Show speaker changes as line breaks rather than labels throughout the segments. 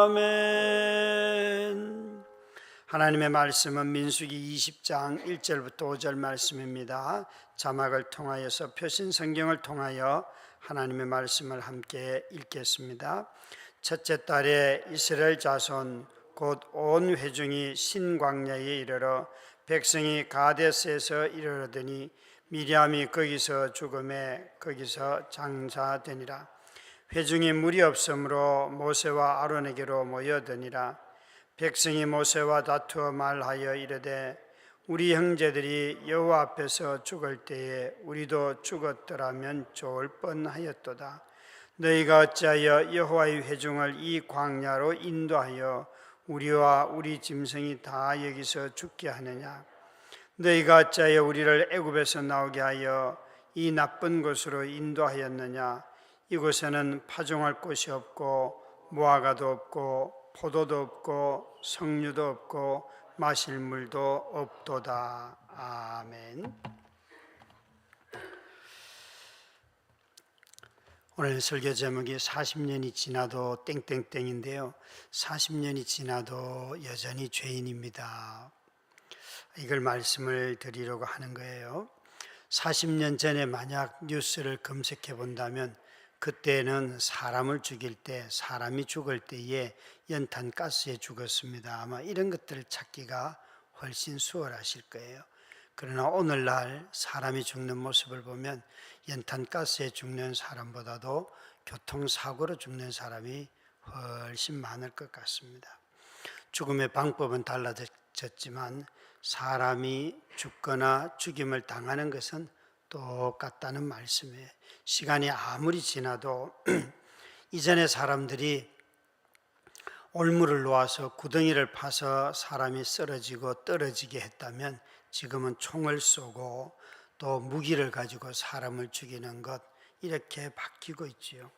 아멘. 하나님의 말씀은 민수기 20장 1절부터 5절 말씀입니다. 자막을 통하여서 표신 성경을 통하여 하나님의 말씀을 함께 읽겠습니다. 첫째 달에 이스라엘 자손 곧 온 회중이 신광야에 이르러 백성이 가데스에서 이르러더니 미리암이 거기서 죽음에 거기서 장사되니라. 회중이 물이 없으므로 모세와 아론에게로 모여드니라. 백성이 모세와 다투어 말하여 이르되 우리 형제들이 여호와 앞에서 죽을 때에 우리도 죽었더라면 좋을 뻔하였도다. 너희가 어찌하여 여호와의 회중을 이 광야로 인도하여 우리와 우리 짐승이 다 여기서 죽게 하느냐? 너희가 어찌하여 우리를 애굽에서 나오게 하여 이 나쁜 곳으로 인도하였느냐? 이곳에는 파종할 곳이 없고 무화과도 없고 포도도 없고 석류도 없고 마실 물도 없도다. 아멘. 오늘 설교 제목이 40년이 지나도 땡땡땡인데요. 40년이 지나도 여전히 죄인입니다. 이걸 말씀을 드리려고 하는 거예요. 40년 전에 만약 뉴스를 검색해 본다면 그때는 사람을 죽일 때, 사람이 죽을 때에 연탄가스에 죽었습니다. 아마 이런 것들을 찾기가 훨씬 수월하실 거예요. 그러나 오늘날 사람이 죽는 모습을 보면 연탄가스에 죽는 사람보다도 교통사고로 죽는 사람이 훨씬 많을 것 같습니다. 죽음의 방법은 달라졌지만 사람이 죽거나 죽임을 당하는 것은 똑같다는 말씀이에요. 시간이 아무리 지나도 이전에 사람들이 올무를 놓아서 구덩이를 파서 사람이 쓰러지고 떨어지게 했다면 지금은 총을 쏘고 또 무기를 가지고 사람을 죽이는 것, 이렇게 바뀌고 있지요.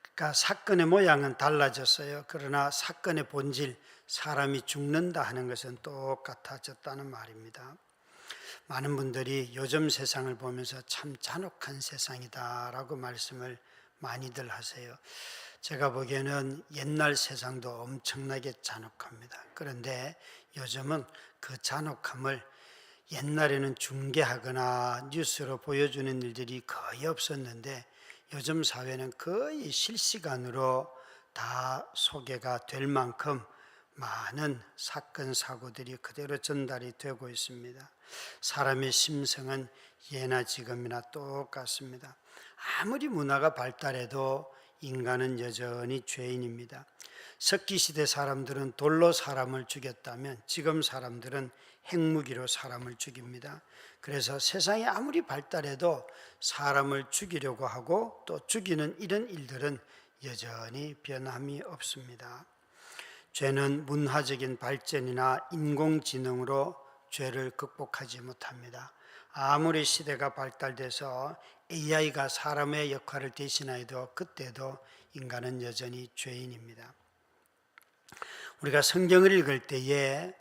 그러니까 사건의 모양은 달라졌어요. 그러나 사건의 본질, 사람이 죽는다 하는 것은 똑같아졌다는 말입니다. 많은 분들이 요즘 세상을 보면서 참 잔혹한 세상이다라고 말씀을 많이들 하세요. 제가 보기에는 옛날 세상도 엄청나게 잔혹합니다. 그런데 요즘은 그 잔혹함을 옛날에는 중계하거나 뉴스로 보여주는 일들이 거의 없었는데 요즘 사회는 거의 실시간으로 다 소개가 될 만큼 많은 사건 사고들이 그대로 전달이 되고 있습니다. 사람의 심성은 예나 지금이나 똑같습니다. 아무리 문화가 발달해도 인간은 여전히 죄인입니다. 석기시대 사람들은 돌로 사람을 죽였다면 지금 사람들은 핵무기로 사람을 죽입니다. 그래서 세상이 아무리 발달해도 사람을 죽이려고 하고 또 죽이는 이런 일들은 여전히 변함이 없습니다. 죄는 문화적인 발전이나 인공지능으로 죄를 극복하지 못합니다. 아무리 시대가 발달돼서 AI가 사람의 역할을 대신하여도 그때도 인간은 여전히 죄인입니다. 우리가 성경을 읽을 때에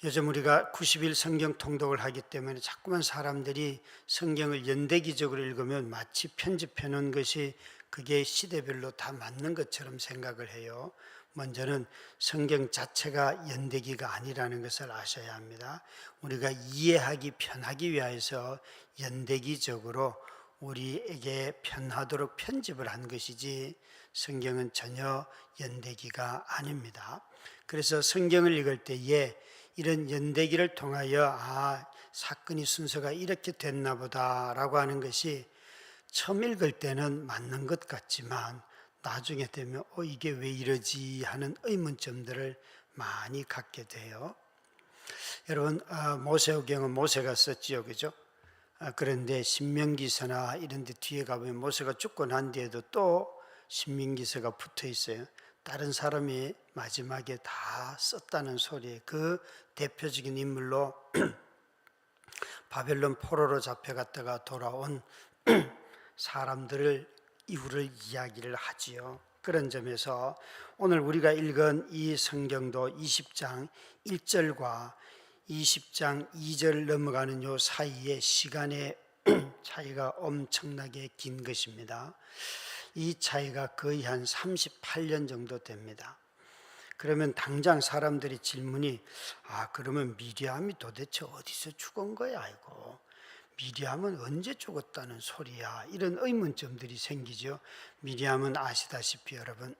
요즘 우리가 90일 성경 통독을 하기 때문에 자꾸만 사람들이 성경을 연대기적으로 읽으면 마치 편집해 놓은 것이 그게 시대별로 다 맞는 것처럼 생각을 해요. 먼저는 성경 자체가 연대기가 아니라는 것을 아셔야 합니다. 우리가 이해하기 편하기 위해서 연대기적으로 우리에게 편하도록 편집을 한 것이지 성경은 전혀 연대기가 아닙니다. 그래서 성경을 읽을 때에 이런 연대기를 통하여 사건이 순서가 이렇게 됐나 보다라고 하는 것이 처음 읽을 때는 맞는 것 같지만 나중에 되면 이게 왜 이러지 하는 의문점들을 많이 갖게 돼요. 여러분, 모세오경은 모세가 썼지요, 그죠? 그런데 신명기서나 이런 데 뒤에 가보면 모세가 죽고 난 뒤에도 또 신명기서가 붙어 있어요. 다른 사람이 마지막에 다 썼다는 소리에 그 대표적인 인물로 바벨론 포로로 잡혀갔다가 돌아온 사람들을 이후를 이야기를 하지요. 그런 점에서 오늘 우리가 읽은 이 성경도 20장 1절과 20장 2절 넘어가는 요 사이에 시간의 차이가 엄청나게 긴 것입니다. 이 차이가 거의 한 38년 정도 됩니다. 그러면 당장 사람들이 질문이 그러면 미리암이 도대체 어디서 죽은 거야 이거? 미리암은 언제 죽었다는 소리야? 이런 의문점들이 생기죠. 미리암은 아시다시피 여러분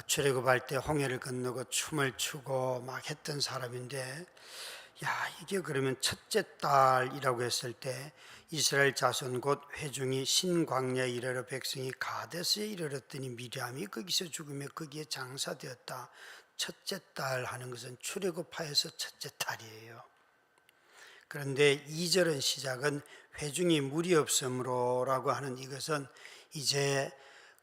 출애굽할 때 홍해를 건너고 춤을 추고 막 했던 사람인데 이게 그러면 첫째 딸이라고 했을 때 이스라엘 자손 곧 회중이 신광야에 이르러 백성이 가데스에 이르렀더니 미리암이 거기서 죽으며 거기에 장사되었다. 첫째 딸 하는 것은 출애굽하에서 첫째 딸이에요. 그런데 2절은 시작은 회중이 무리 없으므로라고 하는 이것은 이제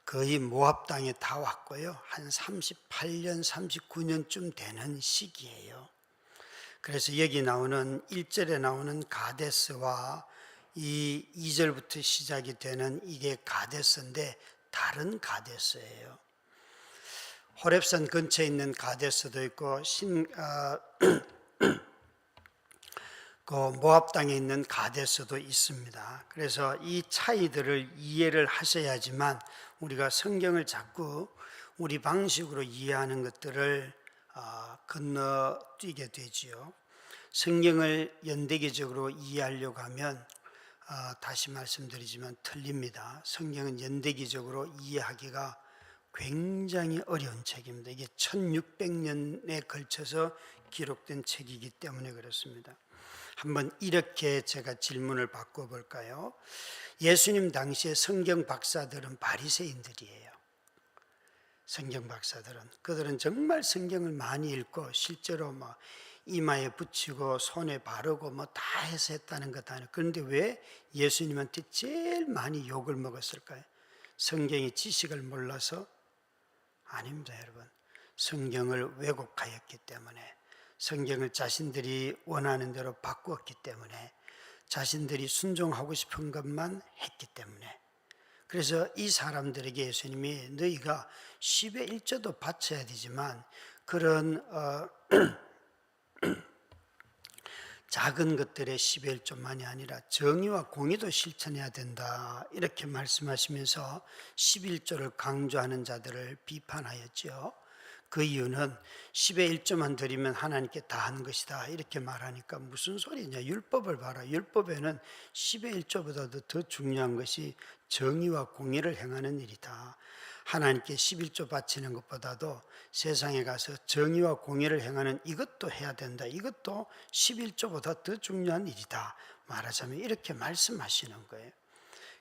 거의 모압 땅에 다 왔고요. 한 38년, 39년쯤 되는 시기예요. 그래서 여기 나오는 1절에 나오는 가데스와 이 2절부터 시작이 되는 이게 가데스인데 다른 가데스예요. 호렙산 근처에 있는 가데스도 있고 그 모압 땅에 있는 가데스도 있습니다. 그래서 이 차이들을 이해를 하셔야지만 우리가 성경을 자꾸 우리 방식으로 이해하는 것들을 건너뛰게 되지요. 성경을 연대기적으로 이해하려고 하면 다시 말씀드리지만 틀립니다. 성경은 연대기적으로 이해하기가 굉장히 어려운 책입니다. 이게 1600년에 걸쳐서 기록된 책이기 때문에 그렇습니다. 한번 이렇게 제가 질문을 바꿔볼까요? 예수님 당시에 성경 박사들은 바리새인들이에요. 성경 박사들은 그들은 정말 성경을 많이 읽고 실제로 막 이마에 붙이고 손에 바르고 뭐 다 해서 했다는 것 아니에요. 그런데 왜 예수님한테 제일 많이 욕을 먹었을까요? 성경의 지식을 몰라서? 아닙니다, 여러분. 성경을 왜곡하였기 때문에, 성경을 자신들이 원하는 대로 바꾸었기 때문에, 자신들이 순종하고 싶은 것만 했기 때문에. 그래서 이 사람들에게 예수님이 너희가 10의 1조도 바쳐야 되지만 그런 작은 것들의 10의 1조만이 아니라 정의와 공의도 실천해야 된다 이렇게 말씀하시면서 11조를 강조하는 자들을 비판하였죠. 그 이유는 10의 1조만 드리면 하나님께 다 한 것이다 이렇게 말하니까 무슨 소리냐, 율법을 봐라. 율법에는 10의 1조보다도 더 중요한 것이 정의와 공의를 행하는 일이다. 하나님께 11조 바치는 것보다도 세상에 가서 정의와 공의를 행하는 이것도 해야 된다. 이것도 11조보다 더 중요한 일이다. 말하자면 이렇게 말씀하시는 거예요.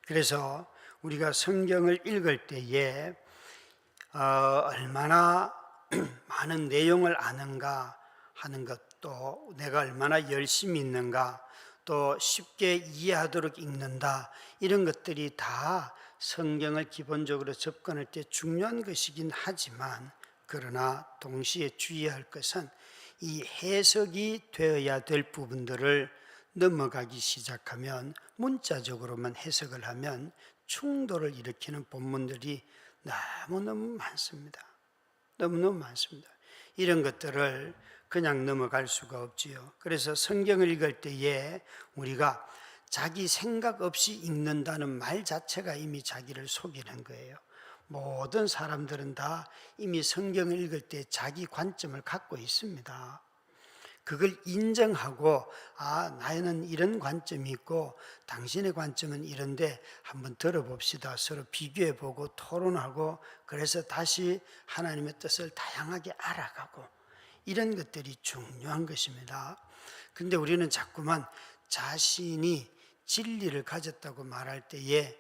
그래서 우리가 성경을 읽을 때에 얼마나 많은 내용을 아는가 하는 것도, 내가 얼마나 열심히 읽는가, 또 쉽게 이해하도록 읽는다, 이런 것들이 다 성경을 기본적으로 접근할 때 중요한 것이긴 하지만, 그러나 동시에 주의할 것은 이 해석이 되어야 될 부분들을 넘어가기 시작하면, 문자적으로만 해석을 하면 충돌을 일으키는 본문들이 너무너무 많습니다. 너무너무 많습니다. 이런 것들을 그냥 넘어갈 수가 없지요. 그래서 성경을 읽을 때에 우리가 자기 생각 없이 읽는다는 말 자체가 이미 자기를 속이는 거예요. 모든 사람들은 다 이미 성경을 읽을 때 자기 관점을 갖고 있습니다. 그걸 인정하고 나는 이런 관점이 있고 당신의 관점은 이런데 한번 들어봅시다. 서로 비교해보고 토론하고, 그래서 다시 하나님의 뜻을 다양하게 알아가고, 이런 것들이 중요한 것입니다. 그런데 우리는 자꾸만 자신이 진리를 가졌다고 말할 때에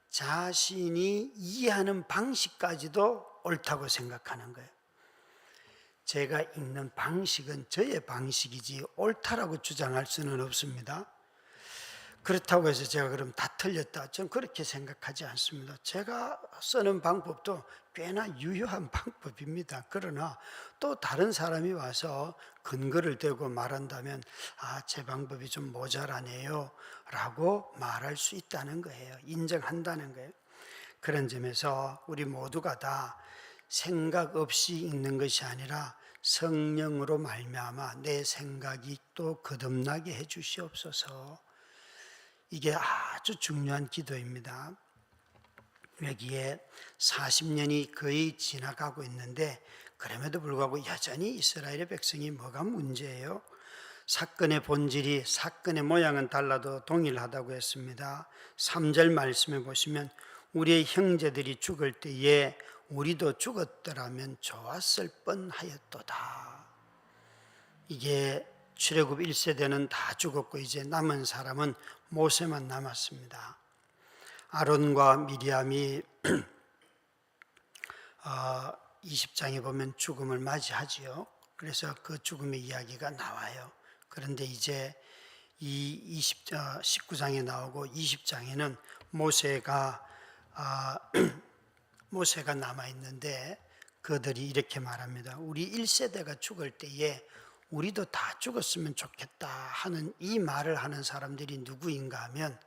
자신이 이해하는 방식까지도 옳다고 생각하는 거예요. 제가 읽는 방식은 저의 방식이지 옳다라고 주장할 수는 없습니다. 그렇다고 해서 제가 그럼 다 틀렸다, 저는 그렇게 생각하지 않습니다. 제가 쓰는 방법도 꽤나 유효한 방법입니다. 그러나 또 다른 사람이 와서 근거를 대고 말한다면 제 방법이 좀 모자라네요 라고 말할 수 있다는 거예요. 인정한다는 거예요. 그런 점에서 우리 모두가 다 생각 없이 읽는 것이 아니라 성령으로 말미암아 내 생각이 또 거듭나게 해 주시옵소서. 이게 아주 중요한 기도입니다. 여기에 40년이 거의 지나가고 있는데 그럼에도 불구하고 여전히 이스라엘의 백성이 뭐가 문제예요? 사건의 본질이 사건의 모양은 달라도 동일하다고 했습니다. 3절 말씀해 보시면 우리의 형제들이 죽을 때에 우리도 죽었더라면 좋았을 뻔하였도다. 이게 출애굽 1세대는 다 죽었고 이제 남은 사람은 모세만 남았습니다. 아론과 미리암이 20장에 보면 죽음을 맞이하지요. 그래서 그 죽음의 이야기가 나와요. 그런데 이제 이 19장에 나오고 20장에는 모세가 남아 있는데 그들이 이렇게 말합니다. 우리 1세대가 죽을 때에 우리도 다 죽었으면 좋겠다 하는 이 말을 하는 사람들이 누구인가 하면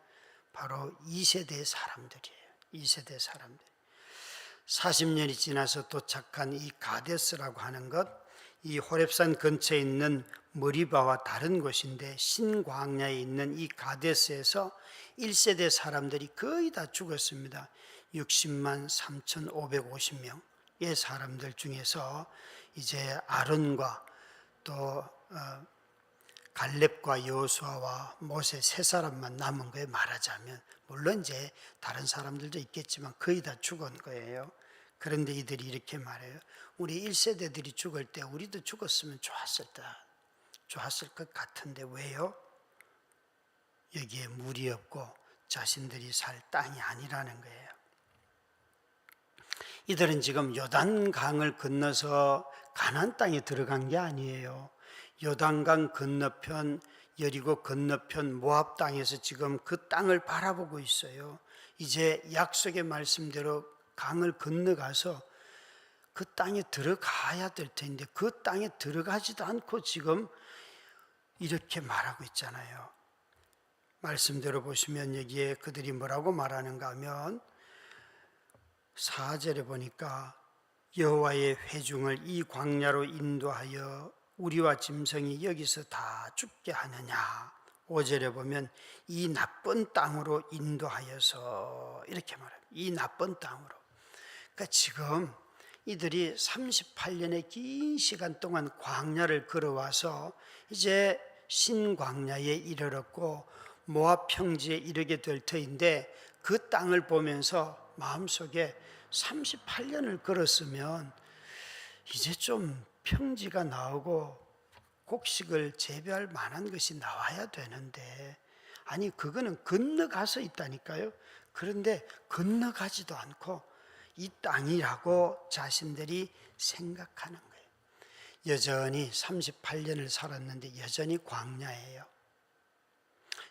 바로 2세대 사람들이에요. 2세대 사람들. 40년이 지나서 도착한 이 가데스라고 하는 것, 이 호렙산 근처에 있는 머리바와 다른 곳인데 신광야에 있는 이 가데스에서 1세대 사람들이 거의 다 죽었습니다. 60만 3,550명의 사람들 중에서 이제 아론과 또 갈렙과 여호수아와 모세 세 사람만 남은 거예요. 말하자면 물론 이제 다른 사람들도 있겠지만 거의 다 죽은 거예요. 그런데 이들이 이렇게 말해요. 우리 1세대들이 죽을 때 우리도 죽었으면 좋았을 것 같은데 왜요? 여기에 물이 없고 자신들이 살 땅이 아니라는 거예요. 이들은 지금 요단강을 건너서 가나안 땅에 들어간 게 아니에요. 요단강 건너편, 여리고 건너편 모압 땅에서 지금 그 땅을 바라보고 있어요. 이제 약속의 말씀대로 강을 건너가서 그 땅에 들어가야 될 텐데 그 땅에 들어가지도 않고 지금 이렇게 말하고 있잖아요. 말씀대로 보시면 여기에 그들이 뭐라고 말하는가 하면 4절에 보니까 여호와의 회중을 이 광야로 인도하여 우리와 짐승이 여기서 다 죽게 하느냐. 5절에 보면 이 나쁜 땅으로 인도하여서 이렇게 말합니다. 이 나쁜 땅으로. 그러니까 지금 이들이 38년의 긴 시간 동안 광야를 걸어와서 이제 신광야에 이르렀고 모압 평지에 이르게 될 터인데 그 땅을 보면서 마음속에 38년을 걸었으면 이제 좀 평지가 나오고 곡식을 재배할 만한 것이 나와야 되는데 아니 그거는 건너가서 있다니까요. 그런데 건너가지도 않고 이 땅이라고 자신들이 생각하는 거예요. 여전히 38년을 살았는데 여전히 광야예요.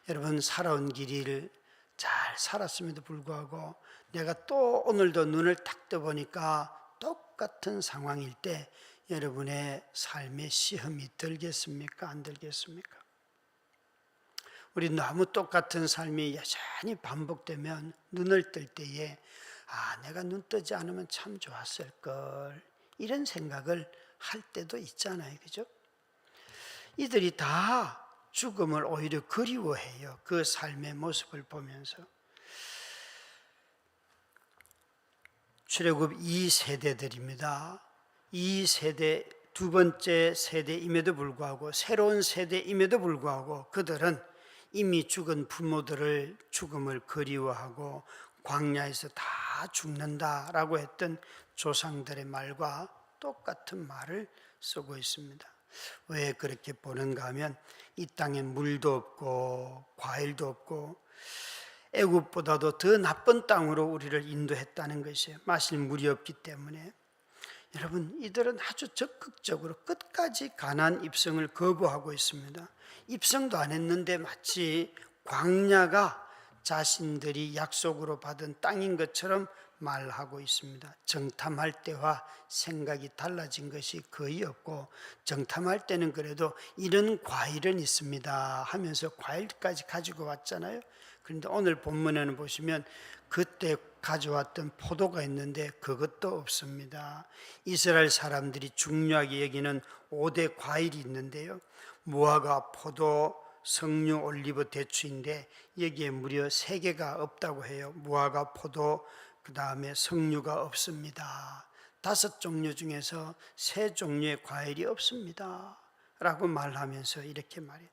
여러분 살아온 길을 잘 살았음에도 불구하고 내가 또 오늘도 눈을 딱 떠보니까 똑같은 상황일 때 여러분의 삶에 시험이 들겠습니까? 안 들겠습니까? 우리 너무 똑같은 삶이 여전히 반복되면 눈을 뜰 때에 내가 눈 뜨지 않으면 참 좋았을 걸 이런 생각을 할 때도 있잖아요. 그죠? 이들이 다 죽음을 오히려 그리워해요. 그 삶의 모습을 보면서. 출애굽 2세대들입니다. 2세대, 두 번째 세대임에도 불구하고 새로운 세대임에도 불구하고 그들은 이미 죽은 부모들을 죽음을 그리워하고 광야에서 다 죽는다라고 했던 조상들의 말과 똑같은 말을 쓰고 있습니다. 왜 그렇게 보는가 하면 이 땅에 물도 없고 과일도 없고 애굽보다도 더 나쁜 땅으로 우리를 인도했다는 것이에요. 마실 물이 없기 때문에. 여러분 이들은 아주 적극적으로 끝까지 가나안 입성을 거부하고 있습니다. 입성도 안 했는데 마치 광야가 자신들이 약속으로 받은 땅인 것처럼 말하고 있습니다. 정탐할 때와 생각이 달라진 것이 거의 없고 정탐할 때는 그래도 이런 과일은 있습니다 하면서 과일까지 가지고 왔잖아요. 그런데 오늘 본문에는 보시면 그때 가져왔던 포도가 있는데 그것도 없습니다. 이스라엘 사람들이 중요하게 여기는 5대 과일이 있는데요. 무화과, 포도, 석류, 올리브, 대추인데 여기에 무려 3개가 없다고 해요. 무화과, 포도, 그 다음에 석류가 없습니다. 5종류 중에서 3종류의 과일이 없습니다. 라고 말하면서 이렇게 말해요.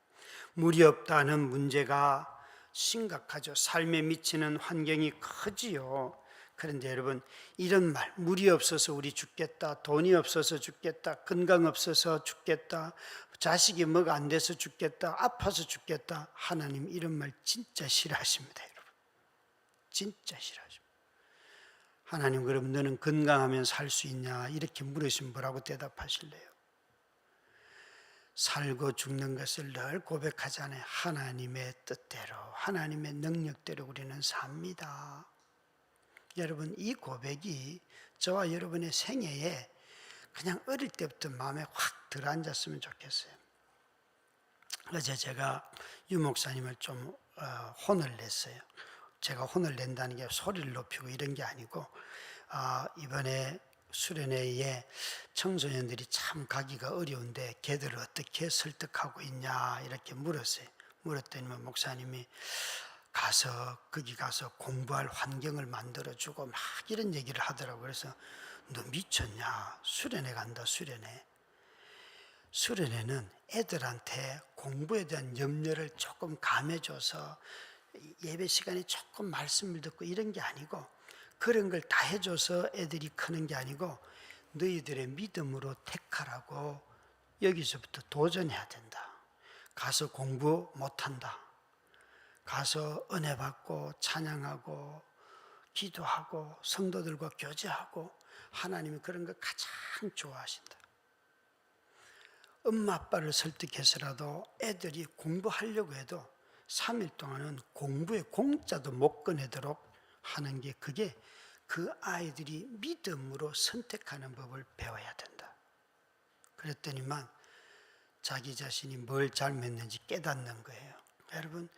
물이 없다는 문제가 심각하죠. 삶에 미치는 환경이 크지요. 그런데 여러분, 이런 말, 물이 없어서 우리 죽겠다, 돈이 없어서 죽겠다, 건강 없어서 죽겠다, 자식이 뭐가 안 돼서 죽겠다, 아파서 죽겠다, 하나님 이런 말 진짜 싫어하십니다. 여러분, 진짜 싫어하십니다. 하나님, 그럼 너는 건강하면 살 수 있냐? 이렇게 물으시면 뭐라고 대답하실래요? 살고 죽는 것을 늘 고백하잖아요. 하나님의 뜻대로, 하나님의 능력대로 우리는 삽니다. 여러분, 이 고백이 저와 여러분의 생애에 그냥 어릴 때부터 마음에 확 들어앉았으면 좋겠어요. 어제 제가 유 목사님을 좀 혼을 냈어요. 제가 혼을 낸다는 게 소리를 높이고 이런 게 아니고, 이번에 수련회에 청소년들이 참 가기가 어려운데 걔들을 어떻게 설득하고 있냐 이렇게 물었어요. 물었더니 목사님이 거기 가서 공부할 환경을 만들어주고 막 이런 얘기를 하더라고요. 그래서 너 미쳤냐? 수련회 간다, 수련회. 수련회는 애들한테 공부에 대한 염려를 조금 감해줘서 예배 시간에 조금 말씀을 듣고 이런 게 아니고, 그런 걸 다 해줘서 애들이 크는 게 아니고, 너희들의 믿음으로 택하라고 여기서부터 도전해야 된다. 가서 공부 못한다. 가서 은혜 받고 찬양하고 기도하고 성도들과 교제하고, 하나님이 그런 걸 가장 좋아하신다. 엄마 아빠를 설득해서라도 애들이 공부하려고 해도 3일 동안은 공부에 공짜도 못 꺼내도록 하는 게, 그게 그 아이들이 믿음으로 선택하는 법을 배워야 된다. 그랬더니만 자기 자신이 뭘 잘못했는지 깨닫는 거예요. 여러분,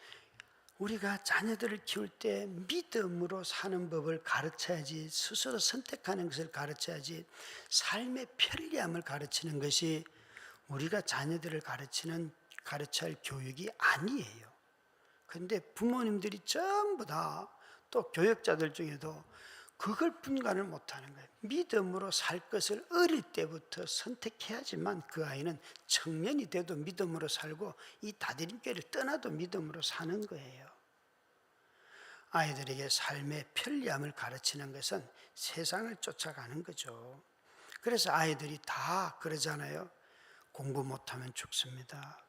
우리가 자녀들을 키울 때 믿음으로 사는 법을 가르쳐야지, 스스로 선택하는 것을 가르쳐야지, 삶의 편리함을 가르치는 것이 우리가 자녀들을 가르쳐야 할 교육이 아니에요. 그런데 부모님들이 전부 다, 또 교육자들 중에도 그걸 분간을 못하는 거예요. 믿음으로 살 것을 어릴 때부터 선택해야지만 그 아이는 청년이 돼도 믿음으로 살고, 이 다디림교회를 떠나도 믿음으로 사는 거예요. 아이들에게 삶의 편리함을 가르치는 것은 세상을 쫓아가는 거죠. 그래서 아이들이 다 그러잖아요. 공부 못하면 죽습니다.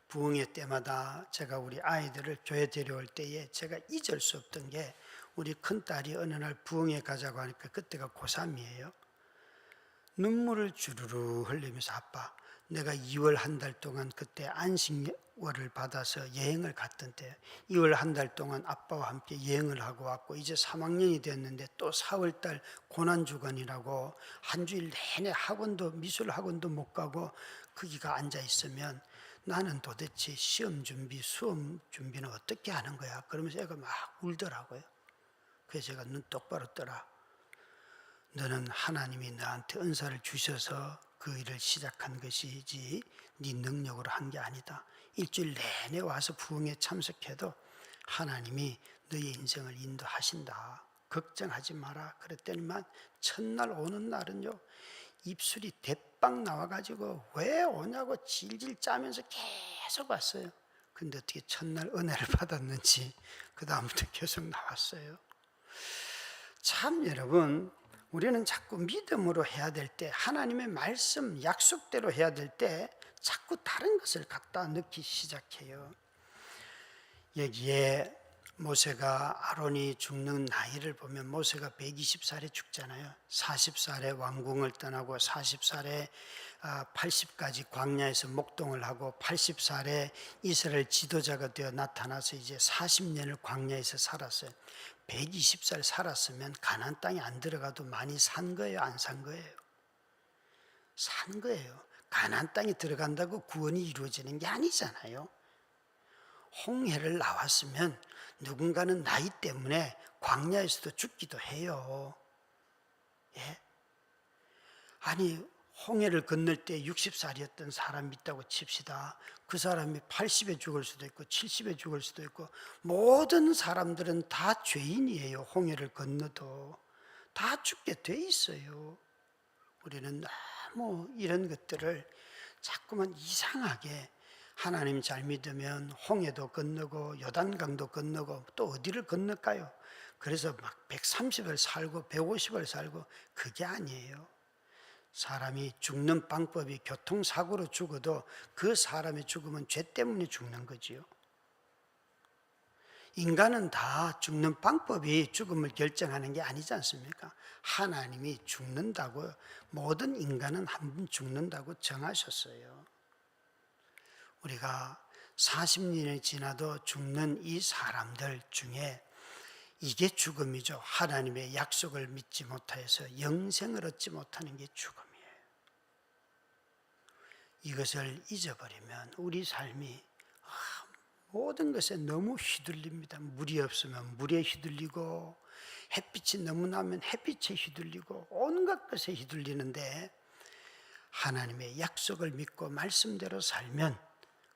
부흥회 때마다 제가 우리 아이들을 교회 데려올 때에 제가 잊을 수 없던 게, 우리 큰딸이 어느 날 부흥회 가자고 하니까 그때가 고3이에요. 눈물을 주르르 흘리면서, 아빠, 내가 2월 한 달 동안 그때 안식월을 받아서 여행을 갔던 때, 2월 한 달 동안 아빠와 함께 여행을 하고 왔고, 이제 3학년이 됐는데 또 4월 달 고난주간이라고 한 주일 내내 학원도, 미술 학원도 못 가고 거기가 앉아 있으면 나는 도대체 시험 준비, 수업 준비는 어떻게 하는 거야? 그러면서 애가 막 울더라고요. 그래서 제가 눈 똑바로 떠라. 너는 하나님이 너한테 은사를 주셔서 그 일을 시작한 것이지 네 능력으로 한 게 아니다. 일주일 내내 와서 부흥에 참석해도 하나님이 너의 인생을 인도하신다. 걱정하지 마라. 그랬더니만 첫날 오는 날은요, 입술이 대빵 나와가지고 왜 오냐고 질질 짜면서 계속 왔어요. 근데 어떻게 첫날 은혜를 받았는지 그 다음부터 계속 나왔어요. 참 여러분, 우리는 자꾸 믿음으로 해야 될 때, 하나님의 말씀 약속대로 해야 될 때 자꾸 다른 것을 갖다 넣기 시작해요. 여기에 모세가, 아론이 죽는 나이를 보면 모세가 120살에 죽잖아요. 40살에 왕궁을 떠나고 40살에 80까지 광야에서 목동을 하고 80살에 이스라엘 지도자가 되어 나타나서 이제 40년을 광야에서 살았어요. 120살 살았으면 가나안 땅에 안 들어가도 많이 산 거예요, 안 산 거예요? 산 거예요. 가나안 땅에 들어간다고 구원이 이루어지는 게 아니잖아요. 홍해를 나왔으면 누군가는 나이 때문에 광야에서도 죽기도 해요. 예? 아니, 홍해를 건널 때 60살이었던 사람이 있다고 칩시다. 그 사람이 80에 죽을 수도 있고 70에 죽을 수도 있고, 모든 사람들은 다 죄인이에요. 홍해를 건너도 다 죽게 돼 있어요. 우리는 너무 이런 것들을 자꾸만 이상하게, 하나님 잘 믿으면 홍해도 건너고 요단강도 건너고 또 어디를 건널까요? 그래서 막 130을 살고 150을 살고, 그게 아니에요. 사람이 죽는 방법이 교통사고로 죽어도 그 사람의 죽음은 죄 때문에 죽는 거지요. 인간은 다 죽는 방법이 죽음을 결정하는 게 아니지 않습니까? 하나님이 죽는다고, 모든 인간은 한 번 죽는다고 정하셨어요. 우리가 40년이 지나도 죽는 이 사람들 중에 이게 죽음이죠. 하나님의 약속을 믿지 못하여서 영생을 얻지 못하는 게 죽음이에요. 이것을 잊어버리면 우리 삶이 모든 것에 너무 휘둘립니다. 물이 없으면 물에 휘둘리고, 햇빛이 너무 나면 햇빛에 휘둘리고, 온갖 것에 휘둘리는데, 하나님의 약속을 믿고 말씀대로 살면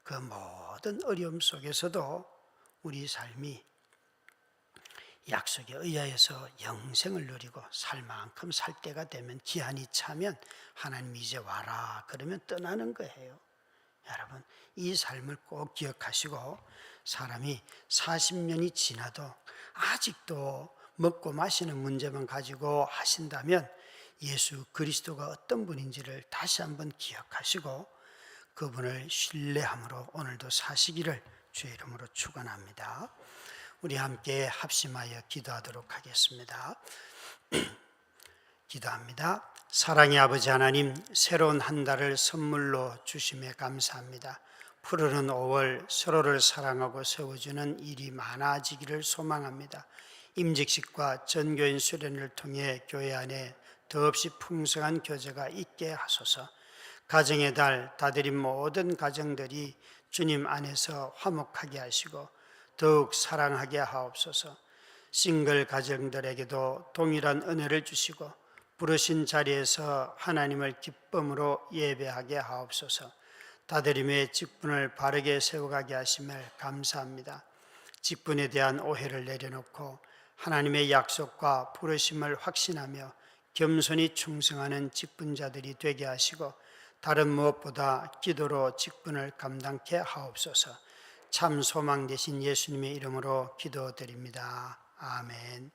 그 모든 어려움 속에서도 우리 삶이 약속에 의하여서 영생을 누리고 살 만큼 살 때가 되면, 기한이 차면 하나님이 이제 와라 그러면 떠나는 거예요. 여러분, 이 삶을 꼭 기억하시고, 사람이 40년이 지나도 아직도 먹고 마시는 문제만 가지고 하신다면 예수 그리스도가 어떤 분인지를 다시 한번 기억하시고 그분을 신뢰함으로 오늘도 사시기를 주의 이름으로 축원합니다. 우리 함께 합심하여 기도하도록 하겠습니다. 기도합니다. 사랑의 아버지 하나님, 새로운 한 달을 선물로 주심에 감사합니다. 푸르른 5월, 서로를 사랑하고 세워주는 일이 많아지기를 소망합니다. 임직식과 전교인 수련을 통해 교회 안에 더없이 풍성한 교제가 있게 하소서. 가정의 달, 다들인 모든 가정들이 주님 안에서 화목하게 하시고 더욱 사랑하게 하옵소서. 싱글 가정들에게도 동일한 은혜를 주시고 부르신 자리에서 하나님을 기쁨으로 예배하게 하옵소서. 다들임의 직분을 바르게 세워가게 하심을 감사합니다. 직분에 대한 오해를 내려놓고 하나님의 약속과 부르심을 확신하며 겸손히 충성하는 직분자들이 되게 하시고, 다른 무엇보다 기도로 직분을 감당케 하옵소서. 참 소망 되신 예수님의 이름으로 기도드립니다. 아멘.